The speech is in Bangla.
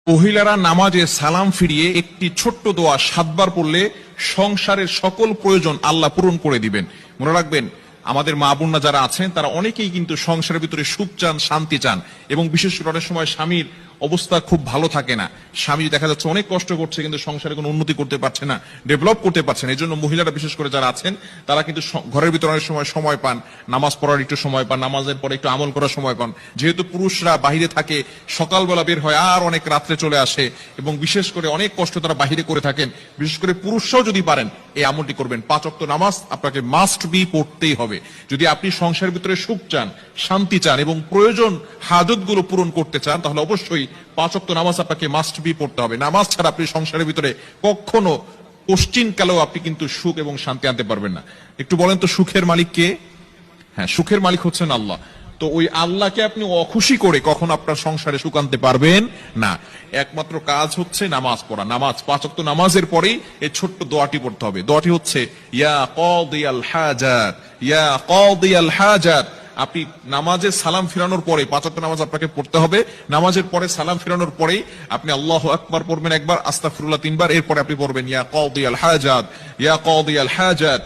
মহিলারা নামাজে সালাম ফিরিয়ে একটি ছোট্ট দোয়া 7 বার পড়লে সংসারের সকল প্রয়োজন আল্লাহ পূরণ করে দিবেন। মনে রাখবেন, আমাদের মা বোনরা যারা আছেন তারা অনেকেই কিন্তু সংসারের ভিতরে সুখ চান, শান্তি চান, এবং বিশেষ করে অনেক সময় স্বামীর অবস্থা খুব ভালো থাকে না। স্বামী দেখা যাচ্ছে অনেক কষ্ট করছে, কিন্তু সংসারে কোনো উন্নতি করতে পারছে না, ডেভেলপ করতে পারছে না। এই জন্য মহিলারা বিশেষ করে যারা আছেন তারা কিন্তু ঘরের ভিতরে অনেক সময় পান, নামাজ পড়ার একটু সময় পান, নামাজের পরে একটু আমল করার সময় পান। যেহেতু পুরুষরা বাহিরে থাকে, সকালবেলা বের হয় আর অনেক রাত্রে চলে আসে, এবং বিশেষ করে অনেক কষ্ট তারা বাহিরে করে থাকেন। বিশেষ করে পুরুষরাও যদি পারেন এই আমলটি করবেন। 5 ওয়াক্ত নামাজ আপনাকে মাস্ট বি পড়তেই হবে। যদি আপনি সংসারের ভিতরে সুখ চান, শান্তি চান এবং প্রয়োজন হাজত গুলো পূরণ করতে চান, তাহলে অবশ্যই 5 ওয়াক্ত নামাজ আপনাকে মাস্ট বি পড়তে হবে। নামাজ ছাড়া আপনি সংসারের ভিতরে কখনো পশ্চিম কালেও আপনি কিন্তু সুখ এবং শান্তি আনতে পারবেন না। একটু বলেন তো, সুখের মালিক কে? হ্যাঁ, সুখের মালিক হচ্ছেন আল্লাহ। তো ওই আল্লাহকে আপনি অখুশি করে কখনো আপনার সংসারে সুখ আনতে পারবেন না। একমাত্র কাজ হচ্ছে নামাজ পড়া। নামাজ 5 ওয়াক্ত নামাজের পরেই এই ছোট্ট দোয়াটি পড়তে হবে। দোয়াটি হচ্ছে ইয়া কাদিয়াল হাজাত, ইয়া কাদিয়াল হাজাত। আপনি নামাজে সালাম ফিরানোর পরে 5 ওয়াক্ত নামাজ আপনাকে পড়তে হবে। নামাজের পরে সালাম ফিরানোর পরেই আপনি আল্লাহু আকবার পড়বেন একবার, আস্তাগফিরুল্লাহ 3 বার, এরপরে আপনি পড়বেন ইয়া কাদিয়াল হাজাত, ইয়া কাদিয়াল হাজাত।